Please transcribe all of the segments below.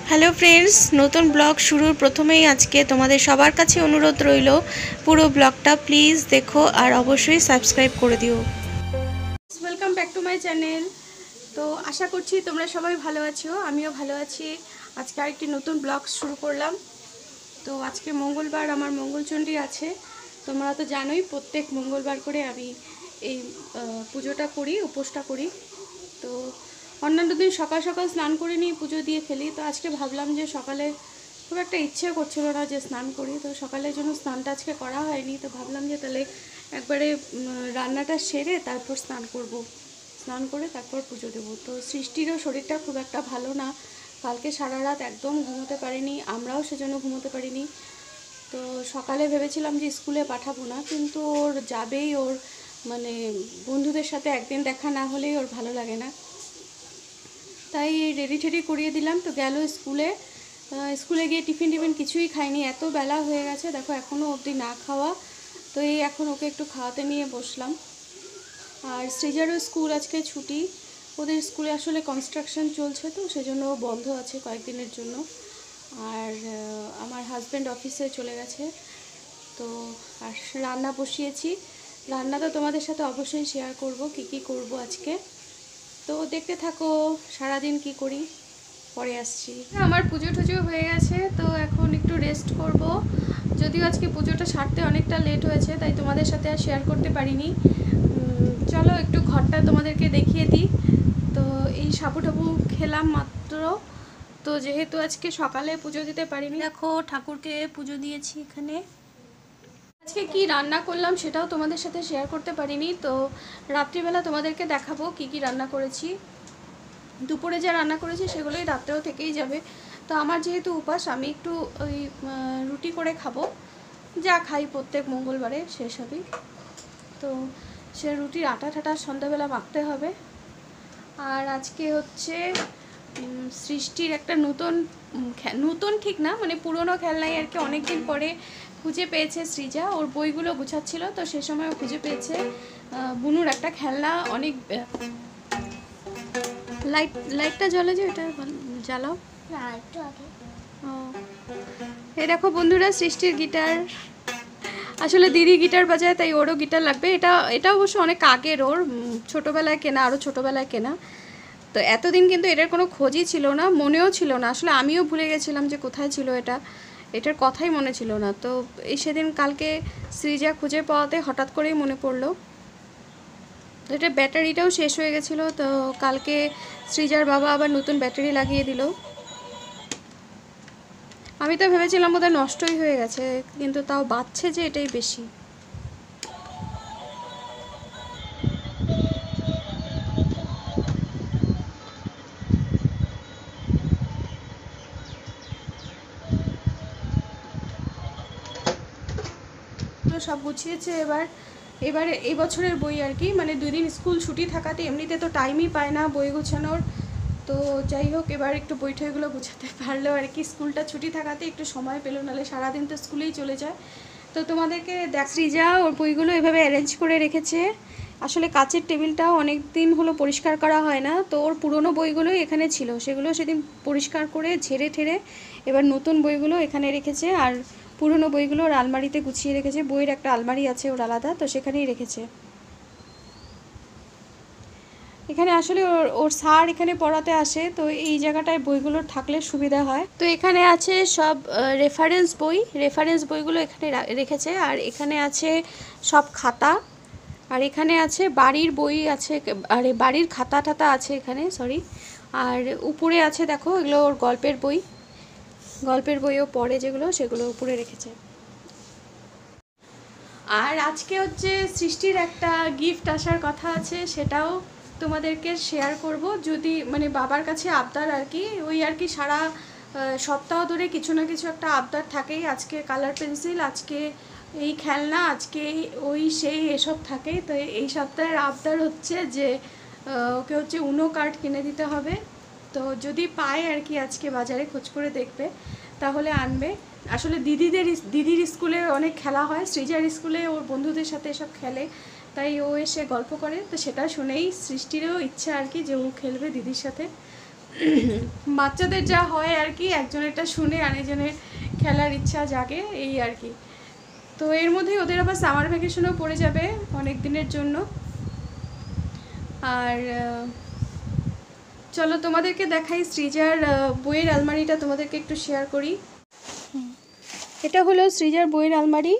Hello friends, নতুন blog শুরুর প্রথমেই আজকে তোমাদের সবার কাছে অনুরোধ রইল, পুরো ব্লগটা প্লিজ দেখো আর অবশ্যই সাবস্ক্রাইব করে দিও। Welcome back to my channel. তো আশা করছি তোমরা সবাই ভালো আছো, আমিও ভালো আছি। আজকে আরেকটি নতুন ব্লগ শুরু করলাম। তো আজকে মঙ্গলবার, আমার মঙ্গলচণ্ডী আছে। তোমরা তো জানোই প্রত্যেক মঙ্গলবার করে আমি এই পুজোটা করি, উপোসটা করি। তো অন্যান্য দিন সকাল সকাল স্নান করে নিয়ে পুজো দিয়ে ফেলি। তো আজকে ভাবলাম যে সকালে খুব একটা ইচ্ছে করছিল না যে স্নান করি, তো সকালের জন্য স্নানটা আজকে করা হয়নি। তো ভাবলাম যে তাহলে একবারে রান্নাটা সেরে তারপর স্নান করব, স্নান করে তারপর পুজো দেবো। তো সৃষ্টিরও শরীরটা খুব একটা ভালো না, কালকে সারা রাত একদম ঘুমোতে পারিনি, আমরাও সেজন্য ঘুমোতে পারিনি। তো সকালে ভেবেছিলাম যে স্কুলে পাঠাবো না, কিন্তু ওর যাবেই, ওর মানে বন্ধুদের সাথে একদিন দেখা না হলেই ওর ভালো লাগে না। তাই রেডি টেডি করিয়ে দিলাম। তো গেল স্কুলে। স্কুলে গিয়ে টিফিন কিছুই খাইনি, এত বেলা হয়ে গেছে, দেখো এখনও অবধি না খাওয়া। তো এই এখন ওকে একটু খাওয়াতে নিয়ে বসলাম। আর সৃজারও স্কুল আজকে ছুটি, ওদের স্কুলে আসলে কনস্ট্রাকশন চলছে, তো সেজন্য বন্ধ আছে কয়েকদিনের জন্য। আর আমার হাজব্যান্ড অফিসে চলে গেছে। তো আর রান্না বসিয়েছি, রান্না তো তোমাদের সাথে অবশ্যই শেয়ার করব, কি করব আজকে। তো দেখতে থাকো সারাদিন কি করি, পরে আসছি। আমার পুজো টুজো হয়ে গেছে, তো এখন একটু রেস্ট করব। যদিও আজকে পুজোটা সারতে অনেকটা লেট হয়েছে, তাই তোমাদের সাথে আর শেয়ার করতে পারিনি। চলো একটু ঘরটা তোমাদেরকে দেখিয়ে দিই। তো এই সাবু টাবু খেলাম মাত্র। তো যেহেতু আজকে সকালে পুজো দিতে পারিনি, দেখো ঠাকুরকে পুজো দিয়েছি এখানে। আজকে কি রান্না করলাম সেটাও তোমাদের সাথে শেয়ার করতে পারিনি। তো রাত্রিবেলা তোমাদেরকে দেখাবো কি রান্না করেছি। দুপুরে যা রান্না করেছি সেগুলোই রাত্রেও থেকেই যাবে। তো আমার যেহেতু উপাস, আমি একটু ওই রুটি করে খাবো, যা খাই প্রত্যেক মঙ্গলবারে সেসবই। তো সে রুটির আটা ঠাটা সন্ধ্যাবেলা মাখতে হবে। আর আজকে হচ্ছে সৃষ্টির একটা নতুন ঠিক না, মানে পুরনো খেলনাই আর কি, অনেকদিন পরে খুঁজে পেয়েছে সৃজা। ওর বইগুলো গুছাচ্ছিল, তো সে সময় ও খুঁজে পেয়েছে বুনুর একটা খেলনা। অনেক লাইটটা জ্বলে, যে এটা জ্বালাও। ও, এই দেখো বন্ধুরা, সৃষ্টির গিটার। আসলে দিদি গিটার বাজায়, তাই ওরও গিটার লাগবে। এটা অবশ্য অনেক আগের, ওর ছোটোবেলায় কেনা, আরও ছোটোবেলায় কেনা। তো এতদিন কিন্তু এটার কোনো খোঁজই ছিল না, মনেও ছিল না। আসলে আমিও ভুলে গেছিলাম যে কোথায় ছিল এটার কথাই মনে ছিল না। তো এই সেদিন কালকে সৃজা খুঁজে পাওয়াতে হঠাৎ করেই মনে পড়লো। তো এটা ব্যাটারিটাও শেষ হয়ে গেছিলো, তো কালকে সৃজার বাবা আবার নতুন ব্যাটারি লাগিয়ে দিল। আমি তো ভেবেছিলাম বোধহয় নষ্টই হয়ে গেছে, কিন্তু তাও বাজছে যে, এটাই বেশি। সব গুছিয়েছে এবারে এই বছরের বই আর কি, মানে 2 দিন স্কুল ছুটি থাকাতে এমনিতে তো টাইমই পায় না বই গোছানোর। তো যাই হোক, এবার একটু বই ঠইগুলো গুছাতে পারলো আর কি, স্কুলটা ছুটি থাকাতে একটু সময় পেলো, নাহলে সারাদিন তো স্কুলেই চলে যায়। তো তোমাদেরকে সৃজা ওর বইগুলো এভাবে অ্যারেঞ্জ করে রেখেছে। আসলে কাচের টেবিলটাও অনেক দিন হলো পরিষ্কার করা হয় না, তো ওর পুরনো বইগুলোই এখানে ছিল, সেগুলো সেদিন পরিষ্কার করে ঝেড়ে ঠেড়ে এবার নতুন বইগুলো এখানে রেখেছে। আর পুরনো বইগুলো ওর আলমারিতে গুছিয়ে রেখেছে, বইয়ের একটা আলমারি আছে ওর আলাদা, তো সেখানেই রেখেছে। এখানে আসলে ওর স্যার এখানে পড়াতে আসে, তো এই জায়গাটায় বইগুলো থাকলে সুবিধা হয়। তো এখানে আছে সব রেফারেন্স বইগুলো এখানে রেখেছে। আর এখানে আছে সব খাতা, আর এখানে আছে বাড়ির বই আছে, আরে বাড়ির খাতা টাতা আছে এখানে, সরি। আর উপরে আছে দেখো, এগুলো ওর গল্পের বইও পড়ে যেগুলো, সেগুলো উপরে রেখেছে। আর আজকে হচ্ছে সৃষ্টির একটা গিফট আসার কথা আছে, সেটাও তোমাদেরকে শেয়ার করব। যদি মানে বাবার কাছে আবদার আর কি, ওই আর কি সারা সপ্তাহ ধরে কিছু না কিছু একটা আবদার থাকেই। আজকে কালার পেন্সিল, আজকে এই খেলনা, আজকে ওই সেই এসব থাকেই। তো এই সপ্তাহের আবদার হচ্ছে যে ওকে হচ্ছে উনো কার্ড কিনে দিতে হবে। তো যদি পায় আর কি, আজকে বাজারে খোঁজ করে দেখবে, তাহলে আনবে। আসলে দিদির স্কুলে অনেক খেলা হয়, সৃজার স্কুলে ওর বন্ধুদের সাথে এসব খেলে, তাই ও এসে গল্প করে। তো সেটা শুনেই সৃষ্টিরও ইচ্ছা আর কি, যে ও খেলবে দিদির সাথে। বাচ্চাদের যা হয় আর কি, একজনেরটা শুনে আরেকজনের খেলার ইচ্ছা জাগে, এই আর কি। তো এর মধ্যেই ওদের আবার সামার ভ্যাকেশনও পড়ে যাবে অনেক দিনের জন্য। আর চলো তোমাদেরকে দেখাই সৃজার বইয়ের আলমারিটা, তোমাদেরকে একটু শেয়ার করি। এটা হলো সৃজার বইয়ের আলমারি।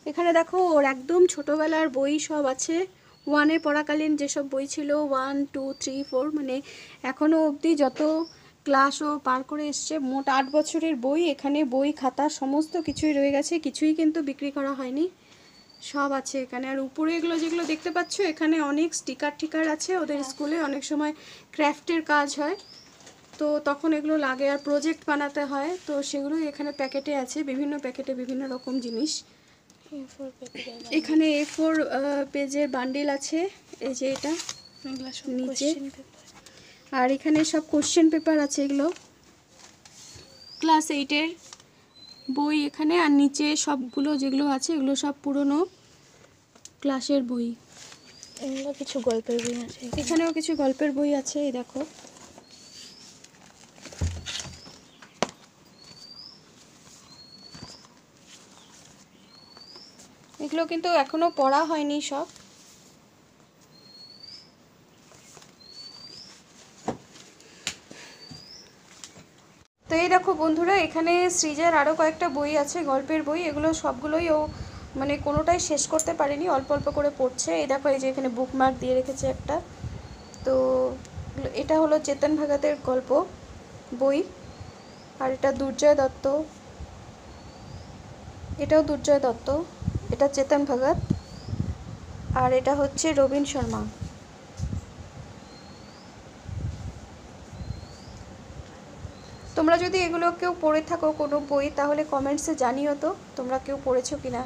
এখানে দেখো ওর একদম ছোটোবেলার বই সব আছে। 1-এ পড়াকালীন যেসব বই ছিল, 1, 2, 3, 4, মানে এখনও অবধি যত ক্লাসও পার করে এসছে, মোট 8 বছরের বই। এখানে বই খাতা সমস্ত কিছুই রয়ে গেছে, কিছুই কিন্তু বিক্রি করা হয়নি, সব আছে এখানে। আর উপরে এগুলো যেগুলো দেখতে পাচ্ছ, এখানে অনেক স্টিকার টিকার আছে। ওদের স্কুলে অনেক সময় ক্রাফটের কাজ হয়, তো তখন এগুলো লাগে, আর প্রজেক্ট বানাতে হয়, তো সেগুলোই এখানে প্যাকেটে আছে, বিভিন্ন প্যাকেটে বিভিন্ন রকম জিনিস। এখানে A4 পেজের বান্ডিল আছে, এই যে এটা নিচে। আর এখানে সব কোশ্চেন পেপার আছে, এগুলো ক্লাস 8-এর বই এখানে। আর নিচে সবগুলো যেগুলো আছে এগুলো সব পুরনো ক্লাসের বই। এগুলো কিছু গল্পের বই আছে, এখানেও কিছু গল্পের বই আছে, এই দেখো। এগুলো কিন্তু এখনো পড়া হয়নি সব। তো এই দেখো বন্ধুরা, এখানে সৃজার আরও কয়েকটা বই আছে, গল্পের বই। এগুলো সবগুলোই ও মানে কোনোটাই শেষ করতে পারেনি, অল্প অল্প করে পড়ছে। এই দেখো, এই যে এখানে বুকমার্ক দিয়ে রেখেছে একটা। তো এটা হলো চেতন ভগতের গল্প বই। আর এটা দুর্জয় দত্ত, এটাও দুর্জয় দত্ত, এটা চেতন ভগত। আর এটা হচ্ছে রবীন শর্মা। তোমরা যদি এগুলো কেউ পড়ে থাকো কোনো বই, তাহলে কমেন্টসে জানিও তো তোমরা কেউ পড়েছো কিনা,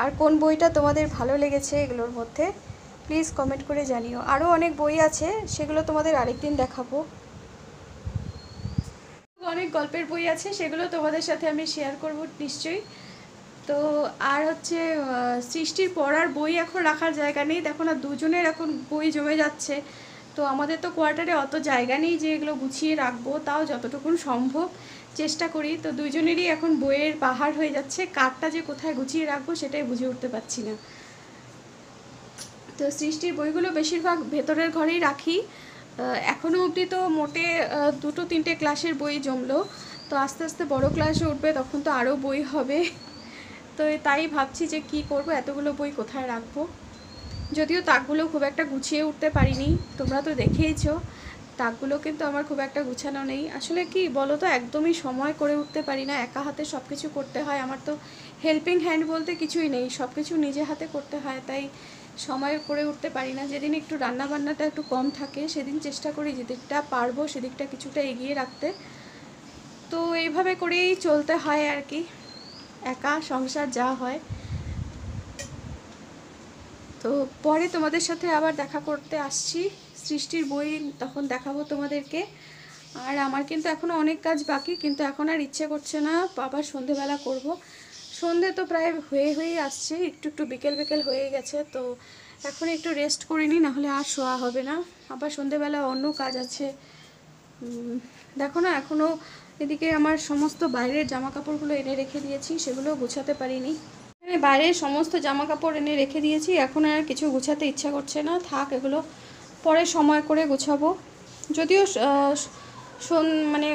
আর কোন বইটা তোমাদের ভালো লেগেছে এগুলোর মধ্যে, প্লিজ কমেন্ট করে জানিও। আরও অনেক বই আছে, সেগুলো তোমাদের আরেকদিন দেখাবো। অনেক গল্পের বই আছে, সেগুলো তোমাদের সাথে আমি শেয়ার করব নিশ্চয়ই। তো আর হচ্ছে সৃষ্টির পড়ার বই এখন রাখার জায়গা নেই, দেখো না, দুজনের এখন বই জমে যাচ্ছে। তো আমাদের তো কোয়ার্টারে অত জায়গা নেই যে এগুলো গুছিয়ে রাখবো, তাও যতটুকু সম্ভব চেষ্টা করি। তো দুজনেরই এখন বইয়ের পাহাড় হয়ে যাচ্ছে, কারটা যে কোথায় গুছিয়ে রাখবো সেটাই বুঝে উঠতে পারছি না। তো সৃষ্টির বইগুলো বেশিরভাগ ভেতরের ঘরেই রাখি। এখনও অবধি তো মোটে 2-3টে ক্লাসের বই জমলো, তো আস্তে আস্তে বড় ক্লাসে উঠবে, তখন তো আরও বই হবে। তো তাই ভাবছি যে কি করব, এতগুলো বই কোথায় রাখবো। যদিও তাকগুলো খুব একটা গুছিয়ে উঠতে পারিনি, তোমরা তো দেখেইছো, তাকগুলো কিন্তু আমার খুব একটা গুছানো নেই। আসলে কি বলো তো, একদমই সময় করে উঠতে পারি না, একা হাতে সব কিছু করতে হয়। আমার তো হেল্পিং হ্যান্ড বলতে কিছুই নেই, সব কিছু নিজে হাতে করতে হয়, তাই সময় করে উঠতে পারি না। যেদিন একটু রান্নাবান্নাটা একটু কম থাকে, সেদিন চেষ্টা করি যেদিকটা পারবো সেদিকটা কিছুটা এগিয়ে রাখতে। তো এইভাবে করেই চলতে হয় আর কি, একা সংসার যা হয়। তো পরে তোমাদের সাথে আবার দেখা করতে আসছি, সৃষ্টির বই তখন দেখাবো তোমাদেরকে। আর আমার কিন্তু এখনও অনেক কাজ বাকি, কিন্তু এখন আর ইচ্ছে করছে না, আবার সন্ধেবেলা করব। সন্ধে তো প্রায় হয়ে আসছে, একটু একটু বিকেল বিকেল হয়ে গেছে, তো এখন একটু রেস্ট করে নিই, নাহলে আর শোয়া হবে না। আবার সন্ধেবেলা অন্য কাজ আছে। দেখো না, এখনও এদিকে আমার সমস্ত বাইরের জামা কাপড়গুলো এনে রেখে দিয়েছি, সেগুলো গুছাতে পারিনি। বাইরের সমস্ত জামা কাপড় এনে রেখে দিয়েছি, এখন আর কিছু গুছাতে ইচ্ছা করছে না, থাক এগুলো পরে সময় করে গুছাবো। যদিও মানে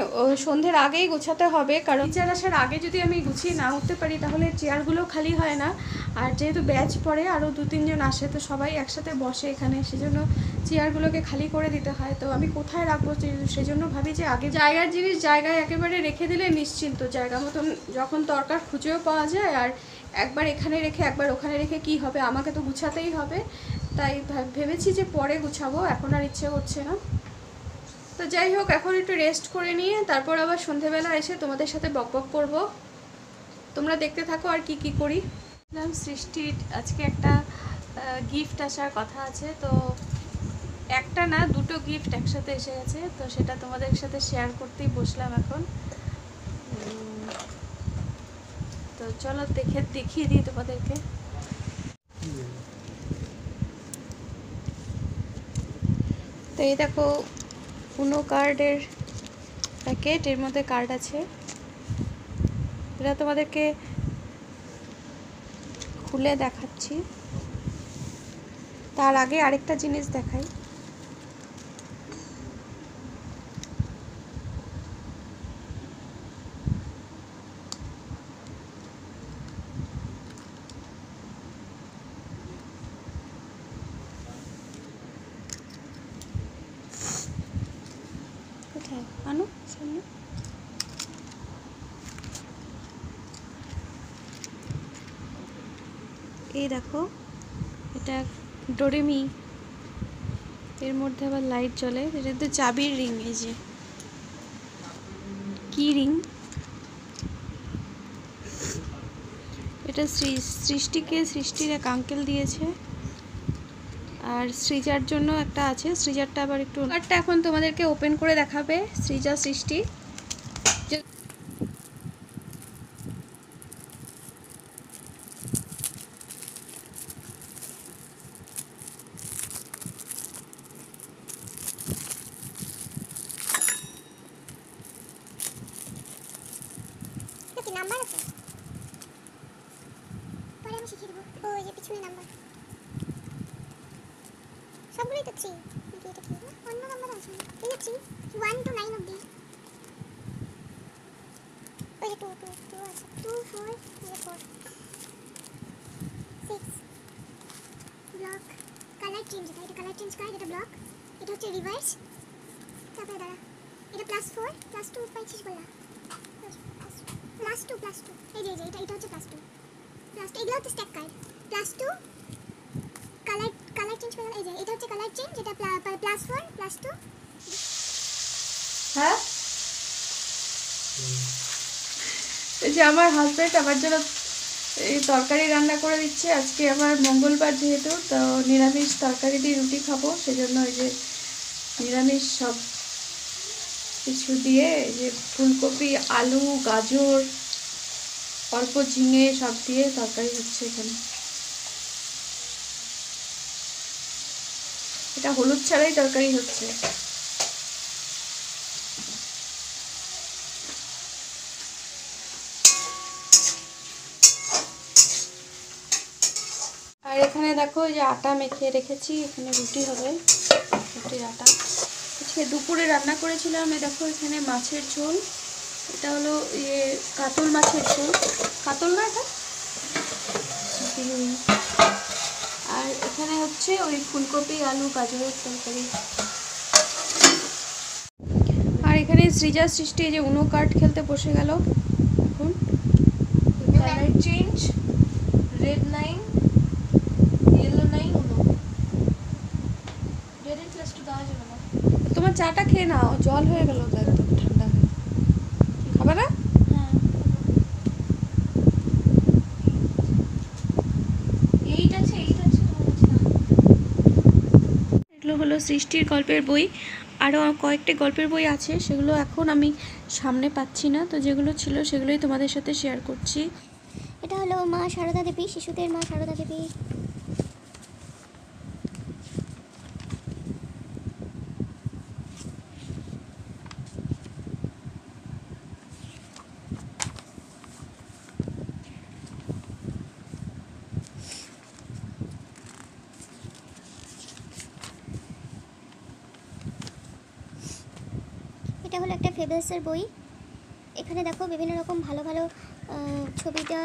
সন্ধ্যের আগেই গোছাতে হবে, কারণ টিচার আসার আগে যদি আমি গুছিয়ে না উঠতে পারি তাহলে চেয়ারগুলো খালি হয় না। আর যেহেতু ব্যাচ পড়ে আরও 2-3 জন আসে, তো সবাই একসাথে বসে এখানে, সেজন্য চেয়ারগুলোকে খালি করে দিতে হয়। তো আমি কোথায় রাখবো, সেজন্য ভাবি যে আগে জায়গার জিনিস জায়গায় একেবারে রেখে দিলে নিশ্চিন্ত, জায়গা মতন যখন দরকার খুঁজেও পাওয়া যায়। আর একবার এখানে রেখে একবার ওখানে রেখে কি হবে, আমাকে তো গুছাতেই হবে, তাই ভেবেছি যে পরে গুছাবো, এখন আর ইচ্ছে করছে না। তো যাই হোক, এখন একটু রেস্ট করে নিয়ে তারপর আবার সন্ধেবেলা এসে তোমাদের সাথে বকবক করব। তোমরা দেখতে থাকো আর কি কি করি। সৃষ্টির আজকে একটা গিফট আসার কথা আছে, তো একটা না 2টো গিফট একসাথে এসে গেছে, তো সেটা তোমাদের সাথে শেয়ার করতেই বসলাম এখন। তো চলো দেখিয়ে দিই তোমাদেরকে। তো এই দেখো, উনো কার্ডের প্যাকেট, এর মধ্যে কার্ড আছে। এটা তোমাদেরকে খুলে দেখাচ্ছি। তার আগে আরেকটা জিনিস দেখাই। কোথায় আনো সামনে? এই দেখো, এটা ডোরেমি, এর মধ্যে আবার লাইট জ্বলে। এটা তো চাবির রিং, এই যে কি রিং। এটা সৃষ্টির এক আঙ্কেল দিয়েছে। আর সৃজার জন্য একটা আছে, সৃজারটা আবার একটু। কার্ডটা এখন তোমাদেরকে ওপেন করে দেখাবে সৃজা সৃষ্টি। নাম্বার আছে, পরে আমি শিখিয়ে দেবো। ওই যে পিছনে নাম্বার সবগুলোই তো 3 নাকি এটা কি অন্য নাম্বার আছে? এই যে 3 1 to 9 অবধি। ওই যে 2 আছে 2 4 4 6 ব্লক কালার চেঞ্জ। এটা কালার চেঞ্জ কার্ড, এটা ব্লক, এটা হচ্ছে রিভার্স। তারপরে দাঁড়া, এটা +4 +2 পাইছিস বলা, +2 এই যে এটা হচ্ছে +2 এগুলো হচ্ছে স্ট্যাক কার্ড। +2 কালার চেঞ্জ করে, এই যে এটা হচ্ছে কালার চেঞ্জ, এটা +4 +2। হ্যাঁ, এই যে আমার হাজবেন্ড আমার জন্য এই তরকারি রান্না করে দিচ্ছে। আজকে আমার মঙ্গলবার যেহেতু, তো নিরামিষ তরকারি দিয়ে রুটি খাবো, সেজন্য এই যে নিরামিষ সব কিছু দিয়ে, এই যে ফুলকপি, আলু, গাজর, অল্প ঝিঙে সব দিয়ে তরকারি হচ্ছে এখানে। এটা হলুদ ছাড়াই তরকারি হচ্ছে। আর এখানে দেখো, এই যে আটা মেখে রেখেছি, এখানে রুটি হবে, রুটির আটা। আজকে দুপুরে রান্না করেছিলাম। এই দেখো, এখানে মাছের ঝোল, এটা হলো ইয়ে কাতল মাছের ঝোল, কাতল না এটা। আর এখানে হচ্ছে ওই ফুলকপি, আলু, গাজরের তরকারি। আর এখানে সৃজা সৃষ্টি এই যে উনো কার্ড খেলতে বসে গেল। এখন colour change, red 9 yellow 9 Uno. Red and plus 2 দেওয়া যাবে না। তোমার চাটা খেয়ে নাও, জল হয়ে গেল তো, একদম ঠান্ডা হয়ে। খাবে না? হ্যাঁ, এইটা আছে। এগুলো হলো সৃষ্টির গল্পের বই। আরও কয়েকটি গল্পের বই আছে, সেগুলো এখন আমি সামনে পাচ্ছি না, তো যেগুলো ছিল সেগুলোই তোমাদের সাথে শেয়ার করছি। এটা হলো মা সারদা দেবী, শিশুদের মা সারদা দেবী। এটা হলো একটা ফেবলসের বই। এখানে দেখো বিভিন্ন রকম ভালো ভালো ছবিটা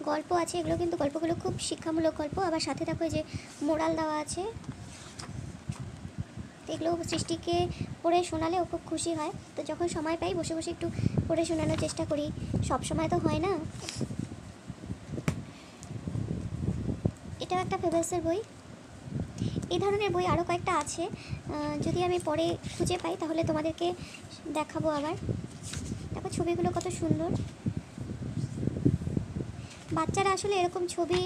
গল্প আছে। এগুলো কিন্তু গল্পগুলো খুব শিক্ষামূলক গল্প। আবার সাথে দেখো যে মোরাল দেওয়া আছে। এগুলো সৃষ্টিকে পড়ে শোনালে ও খুব খুশি হয়। তো যখন সময় পাই বসে বসে একটু পড়ে শোনানোর চেষ্টা করি, সব সময় তো হয় না। এটাও একটা ফেবলসের বই। এই ধরনের বই আরও কয়েকটা আছে, যদি আমি পরে খুঁজে পাই তাহলে তোমাদেরকে দেখাবো আবার। দেখো ছবিগুলো কত সুন্দর। বাচ্চারা আসলে এরকম ছবি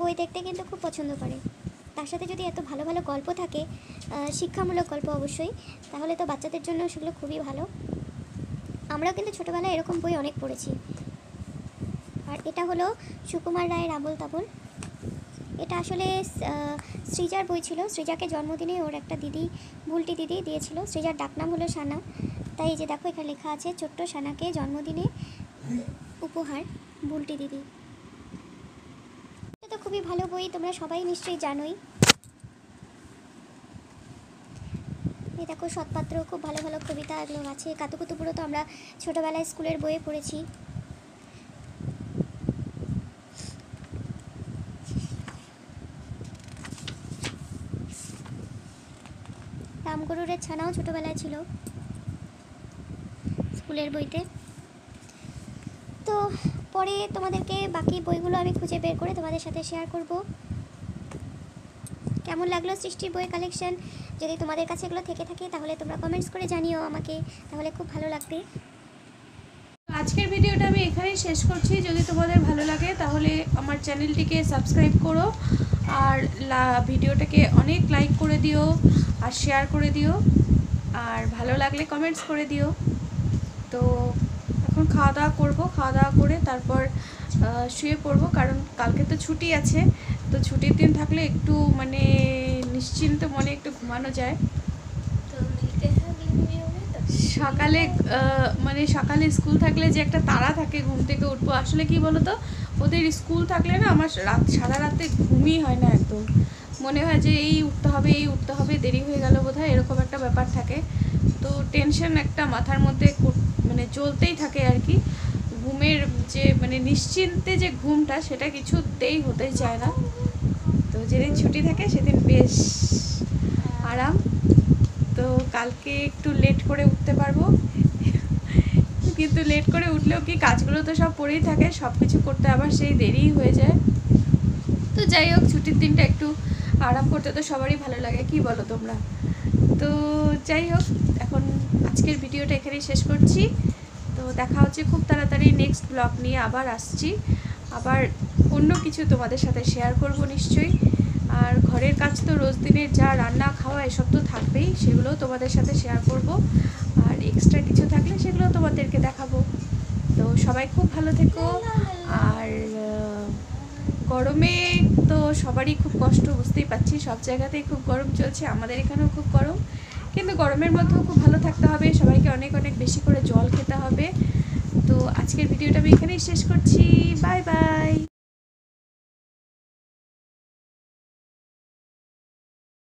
বই দেখতে কিন্তু খুব পছন্দ করে। তার সাথে যদি এত ভালো ভালো গল্প থাকে, শিক্ষামূলক গল্প অবশ্যই, তাহলে তো বাচ্চাদের জন্য সেগুলো খুবই ভালো। আমরাও কিন্তু ছোটোবেলায় এরকম বই অনেক পড়েছি। আর এটা হলো সুকুমার রায়ের আবোল তাবোল। এটা আসলে সৃজার বই ছিল। সৃজাকে জন্মদিনে ওর একটা দিদি, বুলটি দিদি দিয়েছিল। সৃজার ডাকনাম হলো সানা, তাই এই যে দেখো এখানে লেখা আছে ছোট্ট সানাকে জন্মদিনে উপহার বুলটি দিদি। এটা তো খুবই ভালো বই, তোমরা সবাই নিশ্চয়ই জানোই। এই দেখো সৎপাত্র, খুব ভালো ভালো কবিতা এগুলো আছে। কাতুকুতুপুরো তো আমরা ছোটোবেলায় স্কুলের বইয়ে পড়েছি। রামগরুরের ছানাও ছোটোবেলায় ছিল স্কুলের বইতে। তো পরে তোমাদেরকে বাকি বইগুলো আমি খুঁজে বের করে তোমাদের সাথে শেয়ার করব। কেমন লাগলো সৃষ্টির বই কালেকশন? যদি তোমাদের কাছে এগুলো থেকে থাকে তাহলে তোমরা কমেন্টস করে জানিও আমাকে, তাহলে খুব ভালো লাগবে। আজকের ভিডিওটা আমি এখানেই শেষ করছি। যদি তোমাদের ভালো লাগে তাহলে আমার চ্যানেলটিকে সাবস্ক্রাইব করো, আর ভিডিওটাকে অনেক লাইক করে দিও আর শেয়ার করে দিও, আর ভালো লাগলে কমেন্টস করে দিও। তো এখন খাওয়া দাওয়া করবো, খাওয়া দাওয়া করে তারপর শুয়ে পড়বো, কারণ কালকে তো ছুটি আছে। তো ছুটির দিন থাকলে একটু মানে নিশ্চিন্ত মনে একটু ঘুমানো যায়। সকালে মানে সকালে স্কুল থাকলে যে একটা তাড়া থাকে ঘুম থেকে উঠবো, আসলে কি বলতো, ওদের স্কুল থাকলে না আমার সারা রাতে ঘুমই হয় না একদম। মনে হয় যে এই উঠতে হবে, এই উঠতে হবে, দেরি হয়ে গেল বোধহয়, এরকম একটা ব্যাপার থাকে। তো টেনশন একটা মাথার মধ্যে মানে চলতেই থাকে আর কি। ঘুমের যে মানে নিশ্চিন্তে যে ঘুমটা, সেটা কিছুতেই হতেই চায় না। তো যেদিন ছুটি থাকে সেদিন বেশ আরাম। তো কালকে একটু লেট করে উঠতে পারবো, কিন্তু লেট করে উঠলেও কি কাজগুলো তো সব পড়েই থাকে, সব কিছু করতে আবার সেই দেরিই হয়ে যায়। তো যাই হোক, ছুটির দিনটা একটু আরাম করতে তো সবারই ভালো লাগে, কি বলো তোমরা? তো যাই হোক, এখন আজকের ভিডিওটা এখানেই শেষ করছি। তো দেখা হচ্ছে খুব তাড়াতাড়ি নেক্সট ব্লগ নিয়ে আবার আসছি, আবার অন্য কিছু তোমাদের সাথে শেয়ার করব নিশ্চয়ই। আর ঘরের কাজ তো রোজ দিনের যা রান্না খাওয়া এসব তো থাকবেই, সেগুলোও তোমাদের সাথে শেয়ার করব। আর এক্সট্রা কিছু থাকলে সেগুলো তোমাদেরকে দেখাবো। তো সবাই খুব ভালো থেকো। আর গরমে তো সবারই খুব কষ্ট, বুঝতেই পারছি, সব জায়গাতেই খুব গরম চলছে, আমাদের এখানেও খুব গরম। কিন্তু গরমের মধ্যেও খুব ভালো থাকতে হবে, সবাইকে অনেক অনেক বেশি করে জল খেতে হবে। তো আজকের ভিডিওটা আমি এখানেই শেষ করছি। Bye bye.